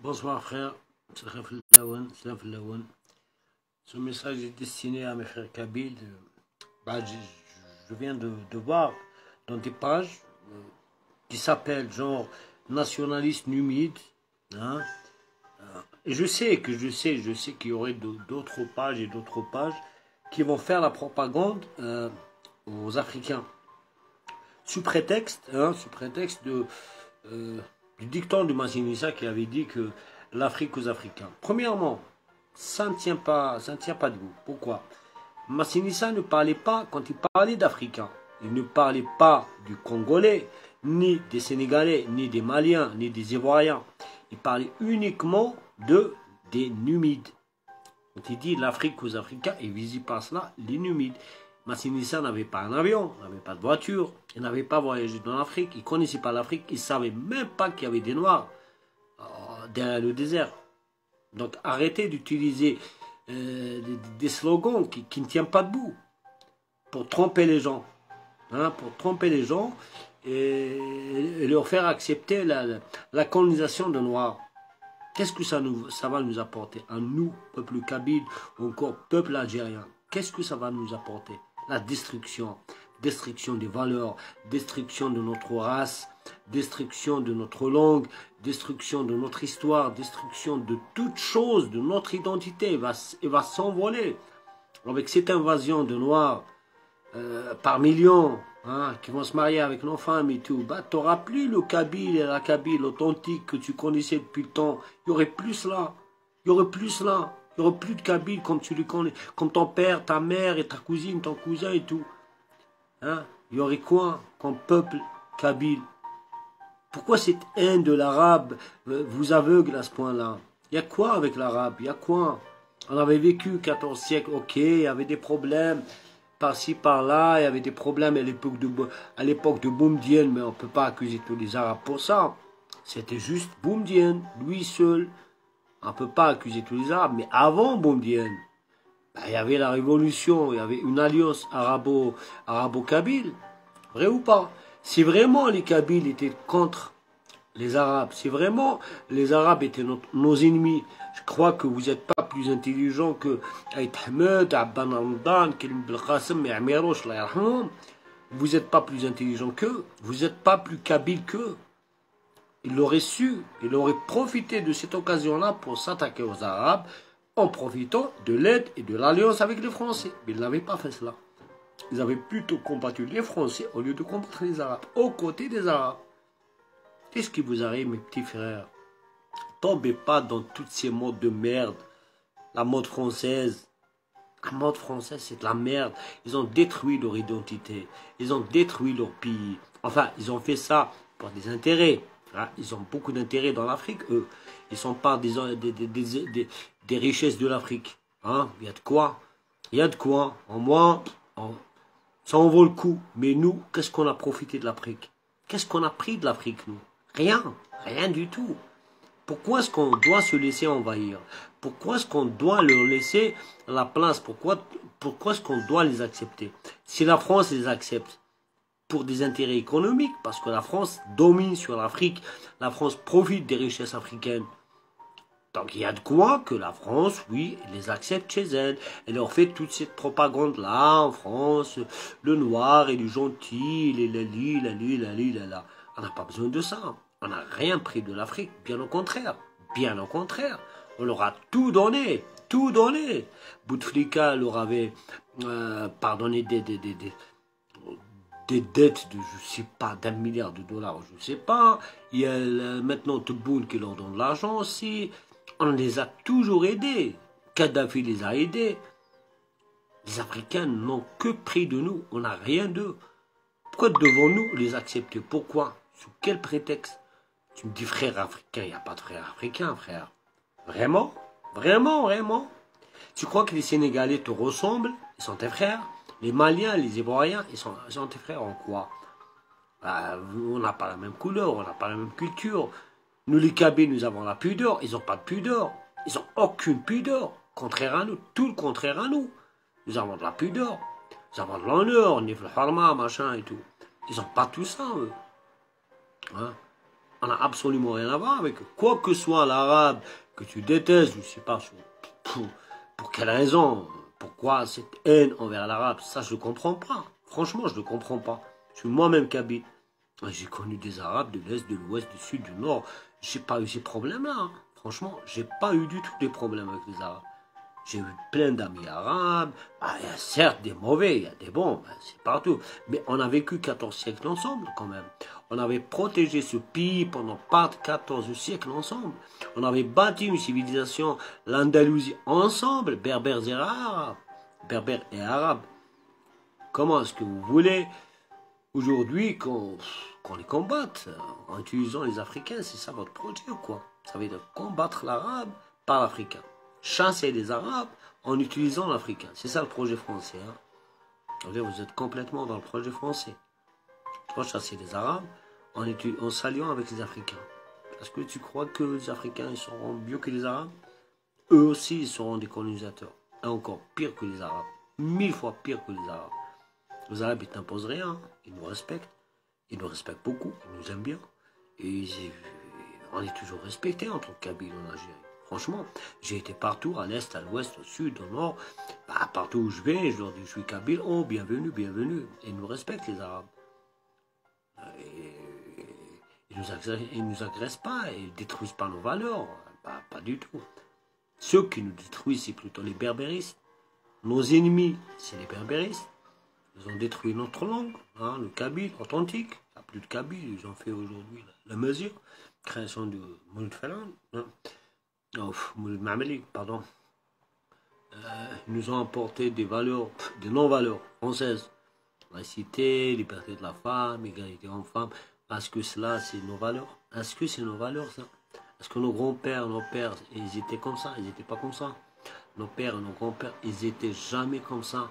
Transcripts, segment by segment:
Bonsoir frère, Salam Filawan. Ce message est destiné à mes frères kabyles. Je viens de voir dans des pages qui s'appellent genre nationaliste numide. Hein, et je sais qu'il y aurait d'autres pages et d'autres pages qui vont faire la propagande aux Africains. Sous prétexte du dicton de Massinissa qui avait dit que l'Afrique aux Africains. Premièrement, ça ne tient pas debout. Pourquoi? Massinissa ne parlait pas, quand il parlait d'Africains, il ne parlait pas du Congolais, ni des Sénégalais, ni des Maliens, ni des Ivoiriens. Il parlait uniquement des Numides. Quand il dit l'Afrique aux Africains, il visite par cela les Numides. Massinissa n'avait pas un avion, n'avait pas de voiture, il n'avait pas voyagé dans l'Afrique, il ne connaissait pas l'Afrique, il ne savait même pas qu'il y avait des Noirs derrière le désert. Donc arrêtez d'utiliser des slogans qui ne tiennent pas debout pour tromper les gens. Hein, pour tromper les gens et leur faire accepter la colonisation de Noirs. Qu'est-ce que ça va nous apporter à nous, peuple kabyle, ou encore peuple algérien? Qu'est-ce que ça va nous apporter? La destruction des valeurs, destruction de notre race, destruction de notre langue, destruction de notre histoire, destruction de toute chose, de notre identité. Il va s'envoler. Avec cette invasion de Noirs par millions, hein, qui vont se marier avec nos femmes et tout, bah, tu n'auras plus le Kabyle et la Kabyle authentique que tu connaissais depuis le temps. Il n'y aurait plus cela. Il n'y aurait plus cela. Il n'y aurait plus de Kabyle comme tu le connais, comme ton père, ta mère et ta cousine, ton cousin et tout. Hein? Il y aurait quoi comme peuple Kabyle? Pourquoi cette haine de l'arabe vous aveugle à ce point-là? Il y a quoi avec l'arabe? Il y a quoi? On avait vécu 14 siècles, ok, il y avait des problèmes par-ci, par-là, il y avait des problèmes à l'époque de Boumedienne, mais on ne peut pas accuser tous les arabes pour ça. C'était juste Boumedienne, lui seul. On ne peut pas accuser tous les arabes, mais avant Boumedienne, bah, il y avait la révolution, il y avait une alliance arabo-kabyle. Vrai ou pas? Si vraiment les Kabyles étaient contre les Arabes, si vraiment les Arabes étaient nos ennemis, je crois que vous n'êtes pas plus intelligent que Aït Ahmed, Abban Ramadan, Kelim Belkacem et Amiroch, vous n'êtes pas plus intelligent qu'eux, vous n'êtes pas plus Kabyle qu'eux. Il aurait su, il aurait profité de cette occasion-là pour s'attaquer aux Arabes en profitant de l'aide et de l'alliance avec les Français. Mais ils n'avaient pas fait cela. Ils avaient plutôt combattu les Français au lieu de combattre les Arabes, aux côtés des Arabes. Qu'est-ce qui vous arrive, mes petits frères? Tombez pas dans toutes ces modes de merde. La mode française. La mode française, c'est de la merde. Ils ont détruit leur identité. Ils ont détruit leur pays. Enfin, ils ont fait ça pour des intérêts. Ils ont beaucoup d'intérêts dans l'Afrique, eux. Ils sont pas des richesses de l'Afrique. Hein? Il y a de quoi. Il y a de quoi. En moins, ça en vaut le coup. Mais nous, qu'est-ce qu'on a profité de l'Afrique? Qu'est-ce qu'on a pris de l'Afrique, nous? Rien. Rien du tout. Pourquoi est-ce qu'on doit se laisser envahir? Pourquoi est-ce qu'on doit leur laisser la place? Pourquoi est-ce qu'on doit les accepter? Si la France les accepte pour des intérêts économiques, parce que la France domine sur l'Afrique, la France profite des richesses africaines. Donc il y a de quoi que la France, oui, les accepte chez elle. Elle leur fait toute cette propagande-là en France, le noir et le gentil, la. On n'a pas besoin de ça. On n'a rien pris de l'Afrique, bien au contraire. Bien au contraire. On leur a tout donné, tout donné. Bouteflika leur avait pardonné des dettes de, je sais pas, d'1 milliard de dollars, je sais pas. Il y a maintenant Tebboune qui leur donne de l'argent aussi. On les a toujours aidés. Kadhafi les a aidés. Les Africains n'ont que pris de nous. On n'a rien d'eux. Pourquoi devons-nous les accepter? Pourquoi? Sous quel prétexte? Tu me dis frère africain, il n'y a pas de frère africain, frère. Vraiment? Vraiment, vraiment? Tu crois que les Sénégalais te ressemblent? Ils sont tes frères? Les Maliens, les Ivoiriens, ils sont tes frères en quoi? On n'a pas la même couleur, on n'a pas la même culture. Nous, les Kabyles, nous avons la pudeur. Ils n'ont pas de pudeur. Ils n'ont aucune pudeur. Contraire à nous, tout le contraire à nous. Nous avons de la pudeur. Nous avons de l'honneur, nif le harma, machin et tout. Ils n'ont pas tout ça, eux. Hein? On n'a absolument rien à voir avec eux. Quoi que soit l'arabe que tu détestes, je ne sais pas pour quelle raison, pourquoi cette haine envers l'arabe, ça je ne comprends pas. Franchement, je ne comprends pas. Je suis moi-même kabyle. J'ai connu des arabes de l'Est, de l'Ouest, du Sud, du Nord. J'ai pas eu ces problèmes-là. Hein. Franchement, j'ai pas eu du tout des problèmes avec les arabes. J'ai eu plein d'amis arabes. Bah, il y a certes des mauvais, il y a des bons, bah, c'est partout. Mais on a vécu 14 siècles ensemble quand même. On avait protégé ce pays pendant pas 14 siècles ensemble. On avait bâti une civilisation, l'Andalousie ensemble, berbères et arabes. Berbères et arabes. Comment est-ce que vous voulez aujourd'hui qu'on les combatte en utilisant les Africains? C'est ça votre projet ou quoi? Ça veut dire combattre l'arabe par l'Africain. Chasser les Arabes en utilisant l'Africain. C'est ça le projet français. Hein. Vous êtes complètement dans le projet français. Tu vas chasser les Arabes en s'alliant avec les Africains. Est-ce que tu crois que les Africains ils seront mieux que les Arabes? Eux aussi, ils seront des colonisateurs. Et encore pire que les Arabes. 1000 fois pire que les Arabes. Les Arabes, ils ne t'imposent rien. Ils nous respectent. Ils nous respectent beaucoup. Ils nous aiment bien. Et on est toujours respecté entre Kabyles en Algérie. Franchement, j'ai été partout, à l'est, à l'ouest, au sud, au nord. Bah, partout où je vais, je leur dis je suis kabyle. Oh, bienvenue, bienvenue. Et ils nous respectent, les Arabes. Ils ne nous agressent pas, ils ne détruisent pas nos valeurs. Bah, pas du tout. Ceux qui nous détruisent, c'est plutôt les berbéristes. Nos ennemis, c'est les berbéristes. Ils ont détruit notre langue, hein, le kabyle authentique. Il n'y a plus de kabyle, ils ont fait aujourd'hui la mesure. Création de Mouloud Falan. Hein. Oh, Mouloud Mameli, pardon. Ils nous ont apporté des valeurs, des non-valeurs françaises. Laïcité, liberté de la femme, égalité homme-femme. Est-ce que cela, c'est nos valeurs? Est-ce que c'est nos valeurs, ça? Est-ce que nos grands-pères, nos pères, ils étaient comme ça? Ils n'étaient pas comme ça. Nos pères et nos grands-pères, ils n'étaient jamais comme ça.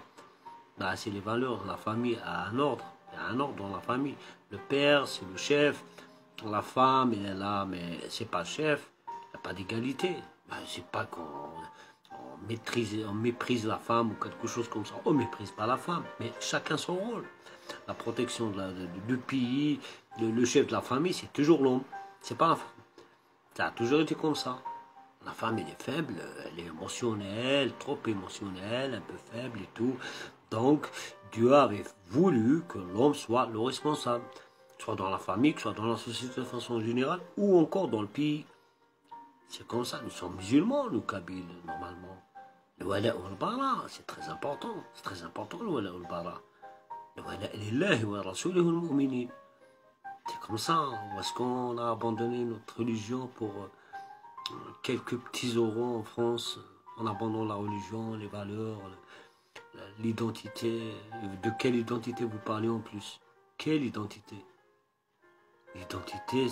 Bah, c'est les valeurs. La famille a un ordre. Il y a un ordre dans la famille. Le père, c'est le chef. La femme, elle est là, mais c'est pas le chef. Il n'y a pas d'égalité. Bah, c'est pas qu'on méprise la femme ou quelque chose comme ça. On ne méprise pas la femme, mais chacun son rôle. La protection du pays, le chef de la famille, c'est toujours l'homme. C'est pas la femme. Ça a toujours été comme ça. La femme, elle est faible, elle est émotionnelle, trop émotionnelle, un peu faible et tout. Donc, Dieu avait voulu que l'homme soit le responsable. Soit dans la famille, soit dans la société de façon générale, ou encore dans le pays. C'est comme ça. Nous sommes musulmans, nous, Kabyles, normalement. Le wala ul-bara, c'est très important. C'est très important, le wala ul-bara. Le wala lillahi wa rasulihi al-mu'minin. C'est comme ça. Ou est-ce qu'on a abandonné notre religion pour quelques petits euros en France, en abandonnant la religion, les valeurs, l'identité? De quelle identité vous parlez en plus? Quelle identité? L'identité,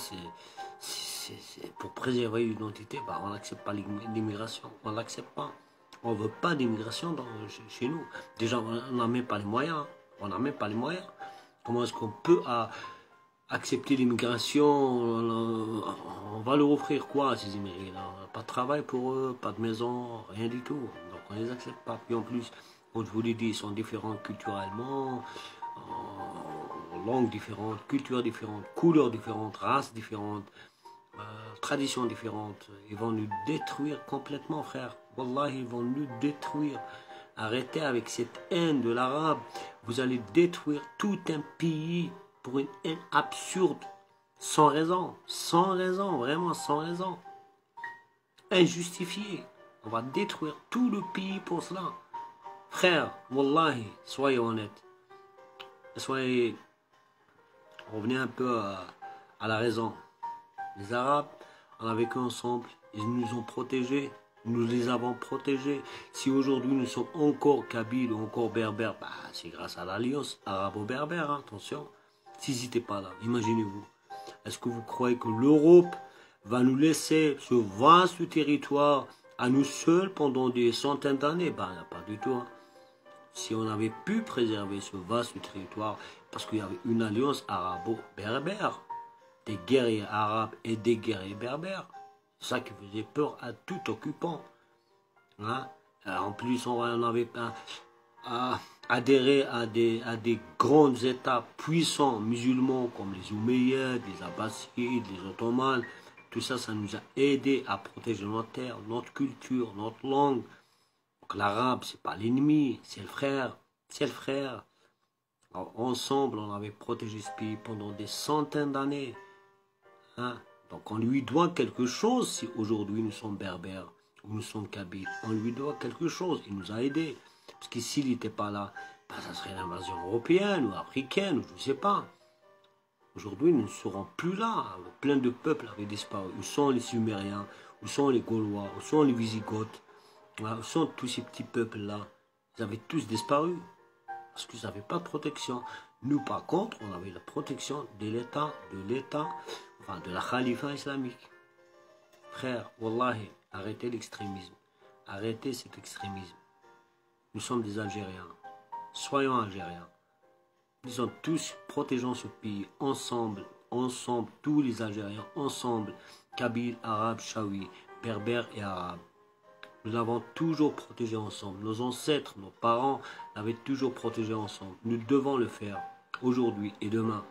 c'est pour préserver l'identité, bah, on n'accepte pas l'immigration. On ne l'accepte pas. On ne veut pas d'immigration chez nous. Déjà, on n'a même pas les moyens. On n'a même pas les moyens. Comment est-ce qu'on peut accepter l'immigration? On va leur offrir quoi à ces immigrés-là? Pas de travail pour eux, pas de maison, rien du tout. Donc on ne les accepte pas. Puis en plus, comme je vous l'ai dit, ils sont différents culturellement, langues différentes, cultures différentes, couleurs différentes, races différentes, traditions différentes. Ils vont nous détruire complètement, frère. Wallah, ils vont nous détruire. Arrêtez avec cette haine de l'arabe. Vous allez détruire tout un pays pour une haine absurde, sans raison, vraiment sans raison. Injustifiée. On va détruire tout le pays pour cela. Frère, wallahi, soyez honnêtes. Soyez... Revenez un peu à la raison. Les Arabes, on a vécu ensemble, ils nous ont protégés, nous les avons protégés. Si aujourd'hui nous sommes encore kabyles ou encore berbères, bah, c'est grâce à l'alliance arabo-berbère, hein, attention. S'ils n'étaient pas là, imaginez-vous. Est-ce que vous croyez que l'Europe va nous laisser ce vaste territoire à nous seuls pendant des centaines d'années? Ben, pas du tout. Hein. Si on avait pu préserver ce vaste territoire, parce qu'il y avait une alliance arabo-berbère, des guerriers arabes et des guerriers berbères, c'est ça qui faisait peur à tout occupant. Hein? En plus, on avait adhérer à des grands États puissants musulmans comme les Omeyyades, les Abbassides, les Ottomans. Tout ça, ça nous a aidé à protéger notre terre, notre culture, notre langue. Donc l'arabe, c'est pas l'ennemi, c'est le frère. C'est le frère. Alors, ensemble, on avait protégé ce pays pendant des centaines d'années. Hein? Donc on lui doit quelque chose si aujourd'hui nous sommes berbères ou nous sommes kabyles. On lui doit quelque chose. Il nous a aidés. Parce que s'il n'était pas là, ben, ça serait l'invasion européenne ou africaine, ou je ne sais pas. Aujourd'hui, nous ne serons plus là. Plein de peuples avaient disparu. Où sont les Sumériens? Où sont les Gaulois? Où sont les Wisigoths? Où sont tous ces petits peuples-là? Ils avaient tous disparu. Parce qu'ils n'avaient pas de protection. Nous, par contre, on avait la protection de l'État, enfin de la Khalifa islamique. Frère, Wallahi, arrêtez l'extrémisme. Arrêtez cet extrémisme. Nous sommes des Algériens. Soyons Algériens. Disons tous, protégeons ce pays ensemble, tous les Algériens, ensemble, Kabyles, Arabes, Chaouis, Berbères et Arabes. Nous l'avons toujours protégé ensemble. Nos ancêtres, nos parents l'avaient toujours protégé ensemble. Nous devons le faire aujourd'hui et demain.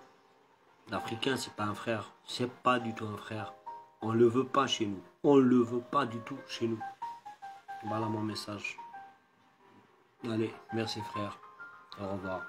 L'Africain, c'est pas un frère. C'est pas du tout un frère. On ne le veut pas chez nous. On ne le veut pas du tout chez nous. Voilà mon message. Allez, merci frère. Au revoir.